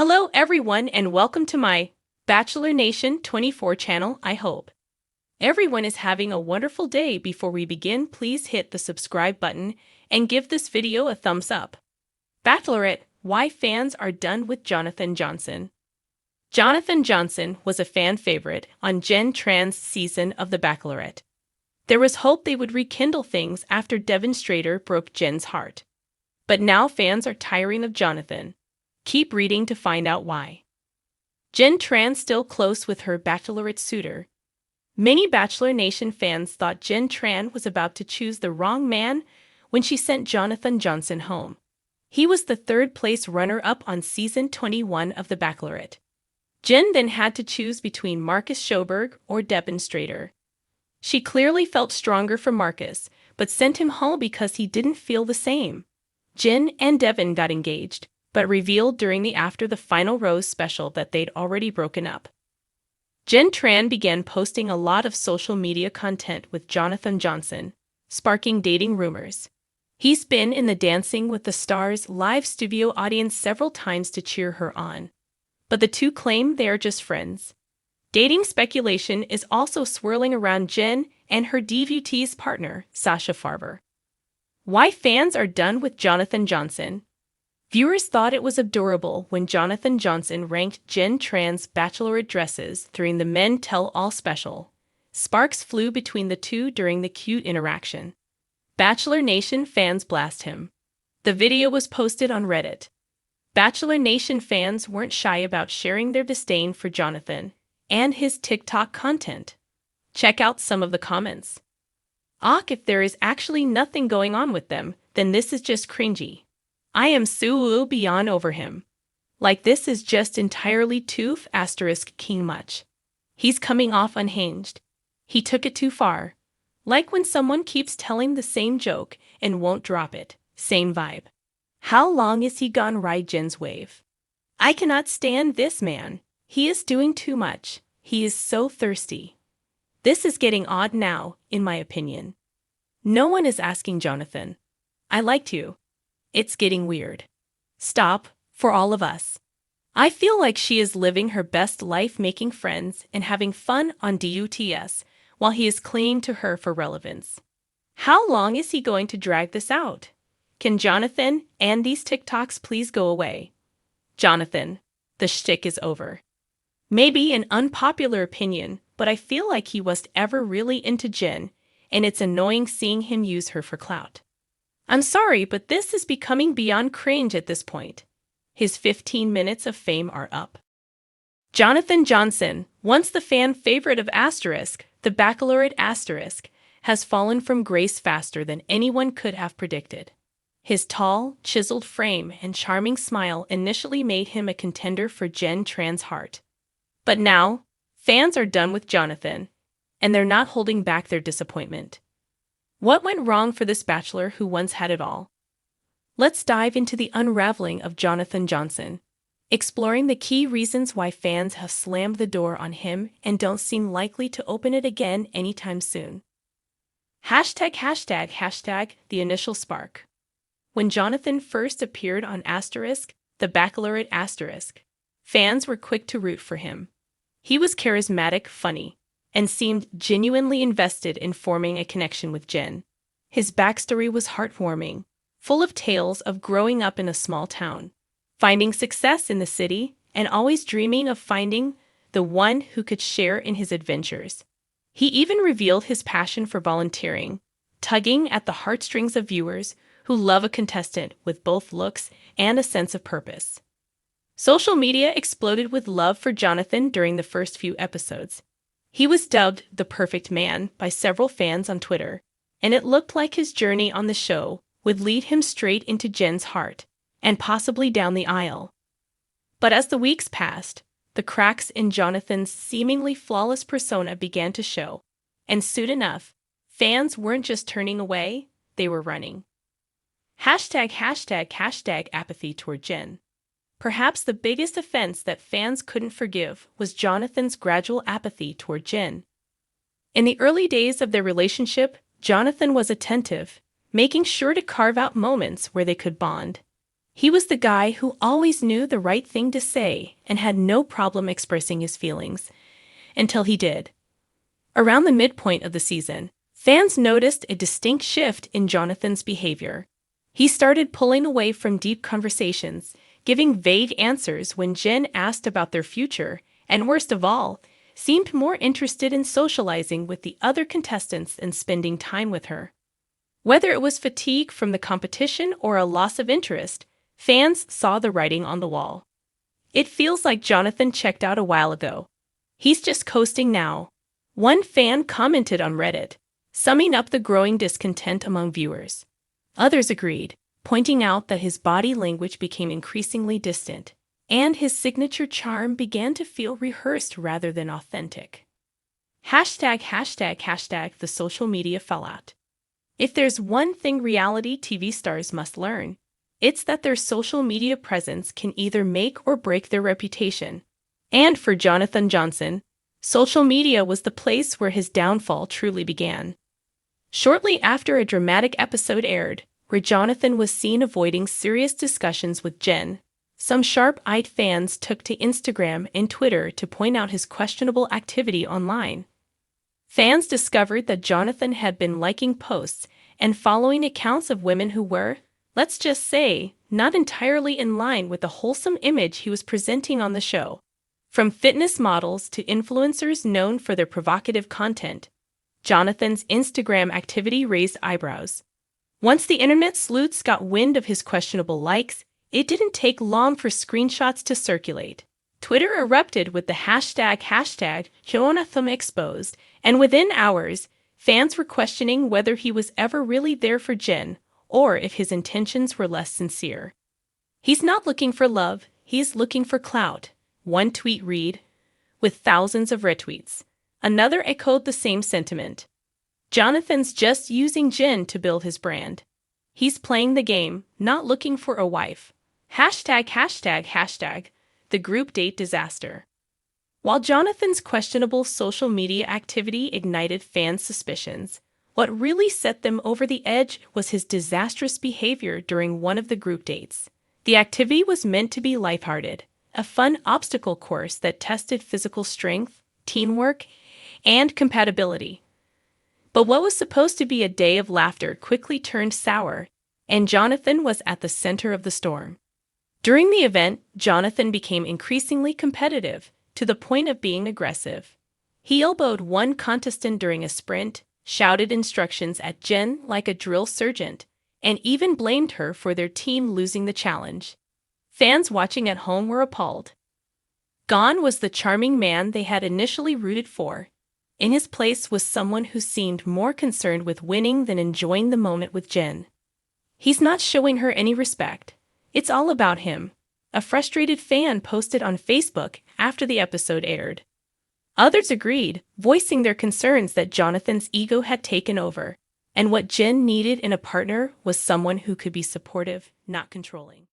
Hello everyone and welcome to my Bachelor Nation 24 channel. I hope everyone is having a wonderful day. Before we begin, please hit the subscribe button and give this video a thumbs up. Bachelorette, why fans are done with Jonathon Johnson. Jonathon Johnson was a fan favorite on Jen Tran's season of The Bachelorette. There was hope they would rekindle things after Devon Strader broke Jen's heart. But now fans are tiring of Jonathon. Keep reading to find out why. Jen Tran still close with her Bachelorette suitor. Many Bachelor Nation fans thought Jen Tran was about to choose the wrong man when she sent Jonathon Johnson home. He was the third-place runner-up on Season 21 of The Bachelorette. Jen then had to choose between Marcus Sjoberg or Devon Strader. She clearly felt stronger for Marcus, but sent him home because he didn't feel the same. Jen and Devon got engaged, but revealed during the After the Final Rose special that they'd already broken up. Jen Tran began posting a lot of social media content with Jonathon Johnson, sparking dating rumors. He's been in the Dancing with the Stars live studio audience several times to cheer her on. But the two claim they are just friends. Dating speculation is also swirling around Jen and her DVT's partner, Sasha Farber. Why fans are done with Jonathon Johnson. Viewers thought it was adorable when Jonathon Johnson ranked Jen Tran's Bachelorette dresses during the Men Tell All special. Sparks flew between the two during the cute interaction. Bachelor Nation fans blast him. The video was posted on Reddit. Bachelor Nation fans weren't shy about sharing their disdain for Jonathon and his TikTok content. Check out some of the comments. If there is actually nothing going on with them, then this is just cringy. I am so beyond over him. Like this is just entirely too *king much. He's coming off unhinged. He took it too far. Like when someone keeps telling the same joke and won't drop it. Same vibe. How long is he gone ride Jen's wave? I cannot stand this man. He is doing too much. He is so thirsty. This is getting odd now, in my opinion. No one is asking Jonathon. I liked you. It's getting weird. Stop, for all of us. I feel like she is living her best life making friends and having fun on DUTS while he is clinging to her for relevance. How long is he going to drag this out? Can Jonathon and these TikToks please go away? Jonathon, the shtick is over. Maybe an unpopular opinion, but I feel like he was ever really into Jen, and it's annoying seeing him use her for clout. I'm sorry, but this is becoming beyond cringe at this point. His 15 minutes of fame are up. Jonathon Johnson, once the fan favorite of The Bachelorette has fallen from grace faster than anyone could have predicted. His tall, chiseled frame and charming smile initially made him a contender for Jen Tran's heart. But now, fans are done with Jonathon, and they're not holding back their disappointment. What went wrong for this bachelor who once had it all? Let's dive into the unraveling of Jonathon Johnson, exploring the key reasons why fans have slammed the door on him and don't seem likely to open it again anytime soon. ###, the initial spark. When Jonathon first appeared on The Bachelorette fans were quick to root for him. He was charismatic, funny, and seemed genuinely invested in forming a connection with Jen. His backstory was heartwarming, full of tales of growing up in a small town, finding success in the city, and always dreaming of finding the one who could share in his adventures. He even revealed his passion for volunteering, tugging at the heartstrings of viewers who love a contestant with both looks and a sense of purpose. Social media exploded with love for Jonathon during the first few episodes. He was dubbed the perfect man by several fans on Twitter, and it looked like his journey on the show would lead him straight into Jen's heart, and possibly down the aisle. But as the weeks passed, the cracks in Jonathon's seemingly flawless persona began to show, and soon enough, fans weren't just turning away, they were running. ### apathy toward Jen. Perhaps the biggest offense that fans couldn't forgive was Jonathon's gradual apathy toward Jen. In the early days of their relationship, Jonathon was attentive, making sure to carve out moments where they could bond. He was the guy who always knew the right thing to say and had no problem expressing his feelings, until he did. Around the midpoint of the season, fans noticed a distinct shift in Jonathon's behavior. He started pulling away from deep conversations, giving vague answers when Jen asked about their future, and worst of all, seemed more interested in socializing with the other contestants and spending time with her. Whether it was fatigue from the competition or a loss of interest, fans saw the writing on the wall. It feels like Jonathon checked out a while ago. He's just coasting now. One fan commented on Reddit, summing up the growing discontent among viewers. Others agreed, pointing out that his body language became increasingly distant, and his signature charm began to feel rehearsed rather than authentic. #### the social media fallout. If there's one thing reality TV stars must learn, it's that their social media presence can either make or break their reputation. And for Jonathon Johnson, social media was the place where his downfall truly began. Shortly after a dramatic episode aired, where Jonathon was seen avoiding serious discussions with Jen, some sharp-eyed fans took to Instagram and Twitter to point out his questionable activity online. Fans discovered that Jonathon had been liking posts and following accounts of women who were, let's just say, not entirely in line with the wholesome image he was presenting on the show. From fitness models to influencers known for their provocative content, Jonathon's Instagram activity raised eyebrows. Once the internet sleuths got wind of his questionable likes, it didn't take long for screenshots to circulate. Twitter erupted with the hashtag Jonathon exposed, and within hours, fans were questioning whether he was ever really there for Jen or if his intentions were less sincere. "He's not looking for love, he's looking for clout," one tweet read, with thousands of retweets. Another echoed the same sentiment. "Jonathon's just using Jen to build his brand. He's playing the game, not looking for a wife." ###, the group date disaster. While Jonathon's questionable social media activity ignited fans' suspicions, what really set them over the edge was his disastrous behavior during one of the group dates. The activity was meant to be lighthearted, a fun obstacle course that tested physical strength, teamwork, and compatibility. But what was supposed to be a day of laughter quickly turned sour, and Jonathon was at the center of the storm. During the event, Jonathon became increasingly competitive, to the point of being aggressive. He elbowed one contestant during a sprint, shouted instructions at Jen like a drill sergeant, and even blamed her for their team losing the challenge. Fans watching at home were appalled. Gone was the charming man they had initially rooted for. In his place was someone who seemed more concerned with winning than enjoying the moment with Jen. "He's not showing her any respect. It's all about him," a frustrated fan posted on Facebook after the episode aired. Others agreed, voicing their concerns that Jonathon's ego had taken over, and what Jen needed in a partner was someone who could be supportive, not controlling.